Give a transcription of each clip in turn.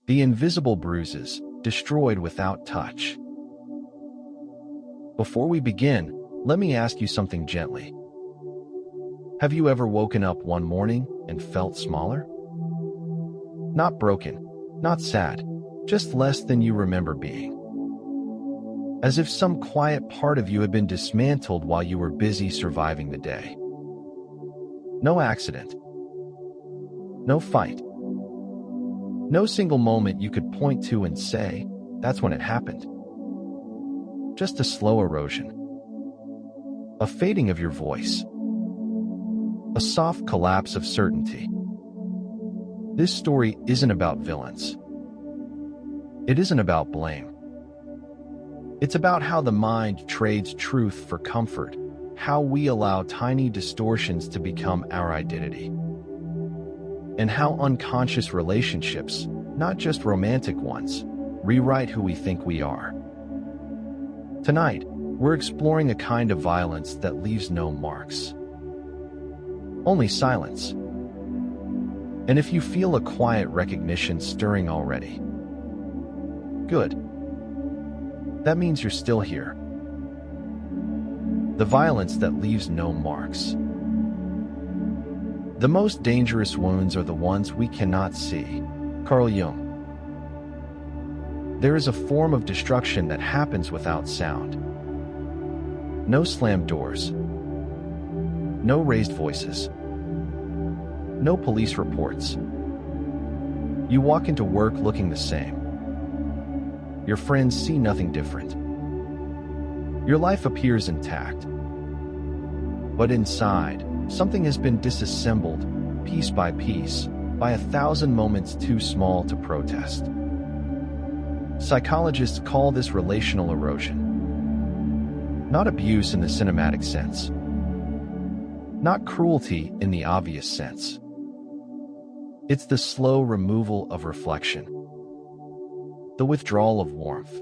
The invisible bruises, destroyed without touch. Before we begin, let me ask you something gently. Have you ever woken up one morning and felt smaller? Not broken, not sad, just less than you remember being. As if some quiet part of you had been dismantled while you were busy surviving the day. No accident. No fight. No single moment you could point to and say, that's when it happened. Just a slow erosion. A fading of your voice. A soft collapse of certainty. This story isn't about villains. It isn't about blame. It's about how the mind trades truth for comfort, how we allow tiny distortions to become our identity, and how unconscious relationships, not just romantic ones, rewrite who we think we are. Tonight, we're exploring a kind of violence that leaves no marks. Only silence. And if you feel a quiet recognition stirring already, good. That means you're still here. The violence that leaves no marks. The most dangerous wounds are the ones we cannot see. Carl Jung. There is a form of destruction that happens without sound. No slammed doors. No raised voices. No police reports. You walk into work looking the same. Your friends see nothing different. Your life appears intact. But inside, something has been disassembled, piece by piece, by 1,000 moments too small to protest. Psychologists call this relational erosion. Not abuse in the cinematic sense. Not cruelty in the obvious sense. It's the slow removal of reflection. The withdrawal of warmth.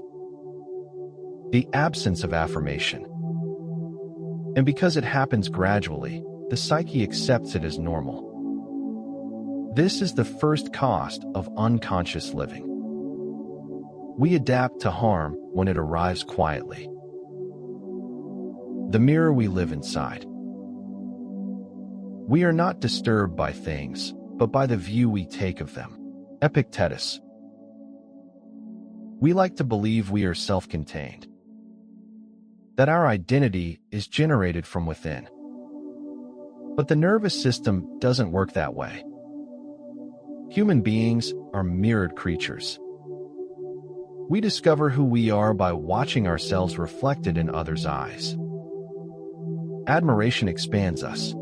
The absence of affirmation. And because it happens gradually, the psyche accepts it as normal. This is the first cost of unconscious living. We adapt to harm when it arrives quietly. The mirror we live inside. We are not disturbed by things, but by the view we take of them. Epictetus. We like to believe we are self-contained, that our identity is generated from within. But the nervous system doesn't work that way. Human beings are mirrored creatures. We discover who we are by watching ourselves reflected in others' eyes. Admiration expands us.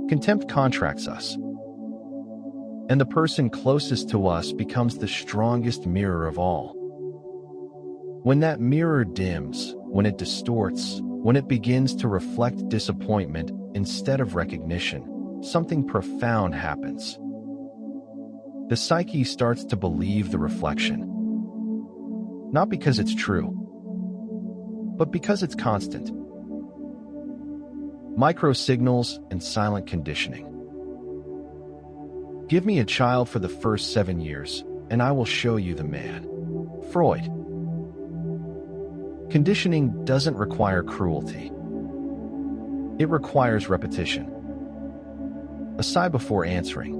Contempt contracts us. And the person closest to us becomes the strongest mirror of all. When that mirror dims, when it distorts, when it begins to reflect disappointment instead of recognition, something profound happens. The psyche starts to believe the reflection. Not because it's true, but because it's constant. Micro-signals and silent conditioning. Give me a child for the first 7 years, and I will show you the man. Freud. Conditioning doesn't require cruelty. It requires repetition. A sigh before answering.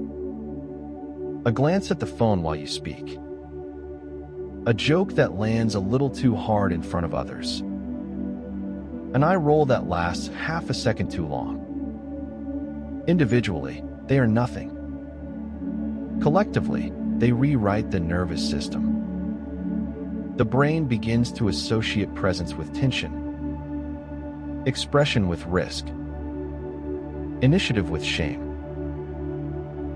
A glance at the phone while you speak. A joke that lands a little too hard in front of others. An eye roll that lasts half a second too long. Individually, they are nothing. Collectively, they rewrite the nervous system. The brain begins to associate presence with tension, expression with risk, initiative with shame.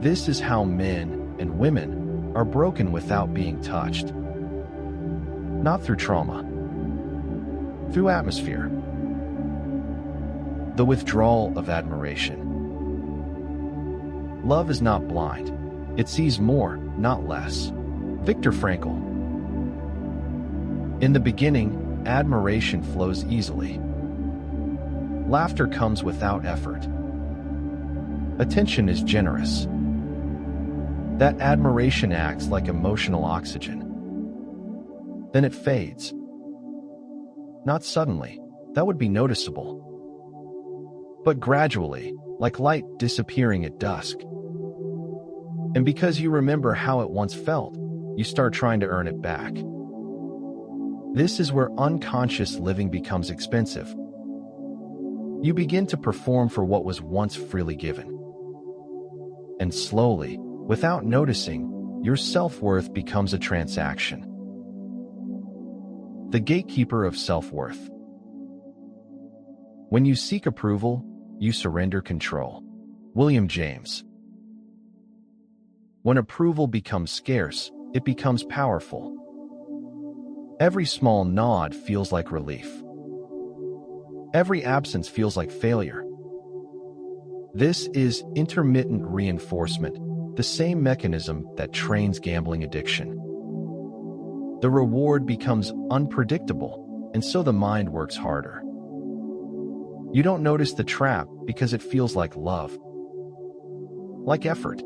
This is how men and women are broken without being touched. Not through trauma, through atmosphere. The withdrawal of admiration. Love is not blind. It sees more, not less. Viktor Frankl. In the beginning, admiration flows easily. Laughter comes without effort. Attention is generous. That admiration acts like emotional oxygen. Then it fades. Not suddenly, that would be noticeable. But gradually, like light disappearing at dusk. And because you remember how it once felt, you start trying to earn it back. This is where unconscious living becomes expensive. You begin to perform for what was once freely given. And slowly, without noticing, your self-worth becomes a transaction. The gatekeeper of self-worth. When you seek approval, you surrender control. William James. When approval becomes scarce, it becomes powerful. Every small nod feels like relief. Every absence feels like failure. This is intermittent reinforcement, the same mechanism that trains gambling addiction. The reward becomes unpredictable, and so the mind works harder. You don't notice the trap because it feels like love, like effort,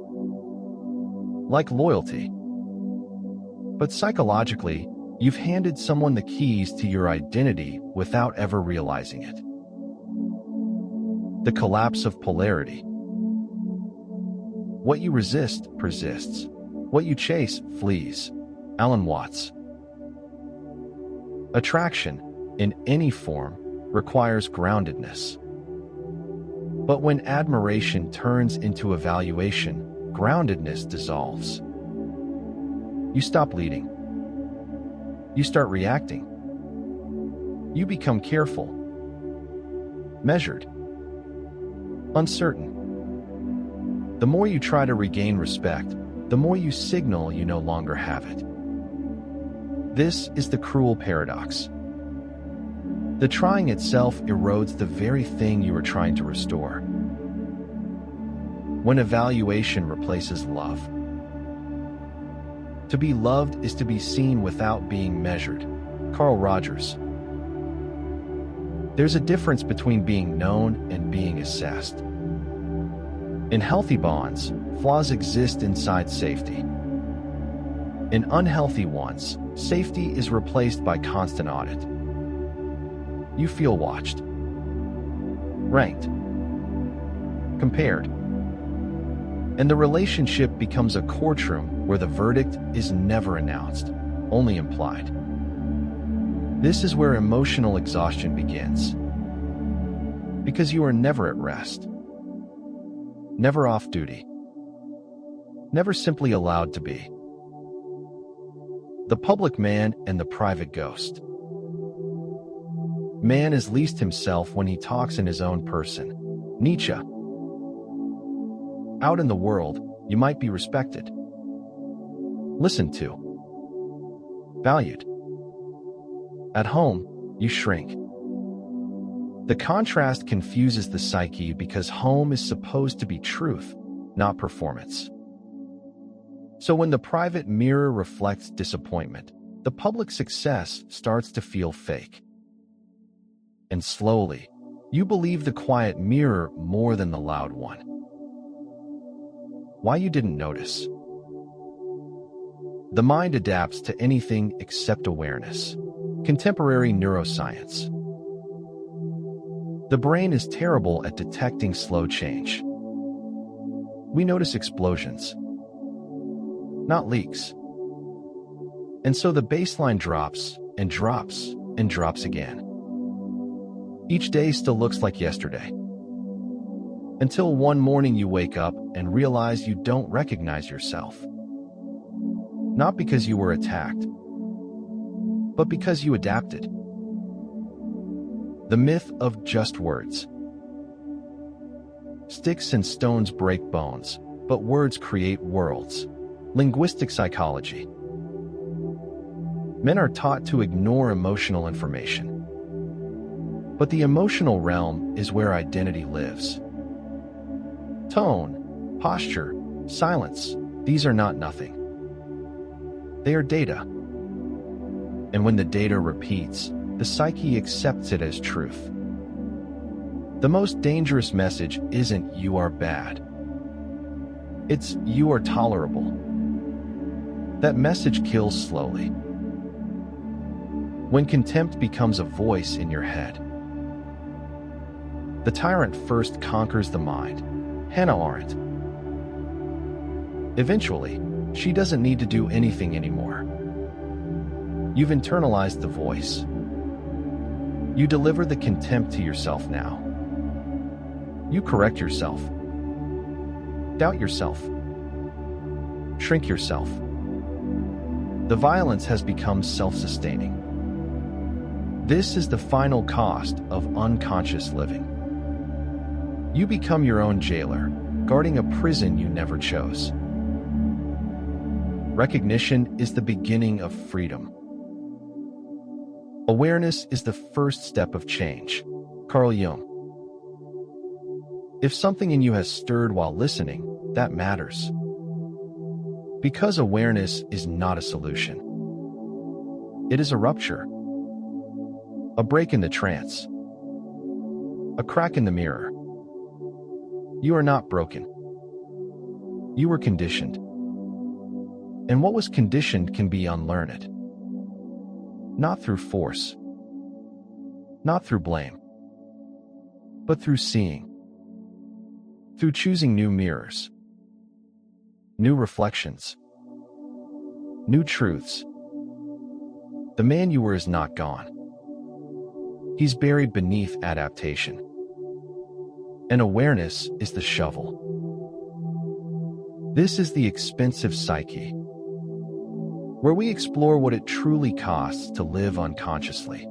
like loyalty. But psychologically, you've handed someone the keys to your identity without ever realizing it. The collapse of polarity. What you resist persists. What you chase flees. Alan Watts. Attraction, in any form, requires groundedness. But when admiration turns into evaluation, groundedness dissolves. You stop leading. You start reacting. You become careful, measured, uncertain. The more you try to regain respect, the more you signal you no longer have it. This is the cruel paradox. The trying itself erodes the very thing you are trying to restore. When evaluation replaces love. To be loved is to be seen without being measured. Carl Rogers. There's a difference between being known and being assessed. In healthy bonds, flaws exist inside safety. In unhealthy ones, safety is replaced by constant audit. You feel watched, ranked, compared. And the relationship becomes a courtroom where the verdict is never announced, only implied. This is where emotional exhaustion begins. Because you are never at rest, never off duty, never simply allowed to be. The public man and the private ghost. Man is least himself when he talks in his own person. Nietzsche. Out in the world, you might be respected, listened to, valued. At home, you shrink. The contrast confuses the psyche because home is supposed to be truth, not performance. So when the private mirror reflects disappointment, the public success starts to feel fake. And slowly, you believe the quiet mirror more than the loud one. Why you didn't notice? The mind adapts to anything except awareness. Contemporary neuroscience. The brain is terrible at detecting slow change. We notice explosions, not leaks. And so the baseline drops and drops and drops again. Each day still looks like yesterday. Until one morning you wake up and realize you don't recognize yourself. Not because you were attacked, but because you adapted. The myth of just words. Sticks and stones break bones, but words create worlds. Linguistic psychology. Men are taught to ignore emotional information. But the emotional realm is where identity lives. Tone, posture, silence, these are not nothing. They are data. And when the data repeats, the psyche accepts it as truth. The most dangerous message isn't "you are bad." It's "you are tolerable." That message kills slowly. When contempt becomes a voice in your head. The tyrant first conquers the mind. Hannah Arendt. Eventually, she doesn't need to do anything anymore. You've internalized the voice. You deliver the contempt to yourself now. You correct yourself. Doubt yourself. Shrink yourself. The violence has become self-sustaining. This is the final cost of unconscious living. You become your own jailer, guarding a prison you never chose. Recognition is the beginning of freedom. Awareness is the first step of change. Carl Jung. If something in you has stirred while listening, that matters. Because awareness is not a solution. It is a rupture. A break in the trance. A crack in the mirror. You are not broken. You were conditioned. And what was conditioned can be unlearned. Not through force. Not through blame. But through seeing. Through choosing new mirrors. New reflections. New truths. The man you were is not gone. He's buried beneath adaptation. And awareness is the shovel. This is the expensive psyche, where we explore what it truly costs to live unconsciously.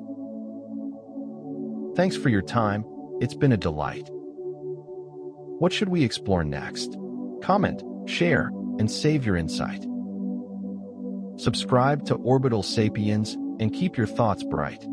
Thanks for your time. It's been a delight. What should we explore next? Comment, share, and save your insight. Subscribe to Orbital Sapiens and keep your thoughts bright.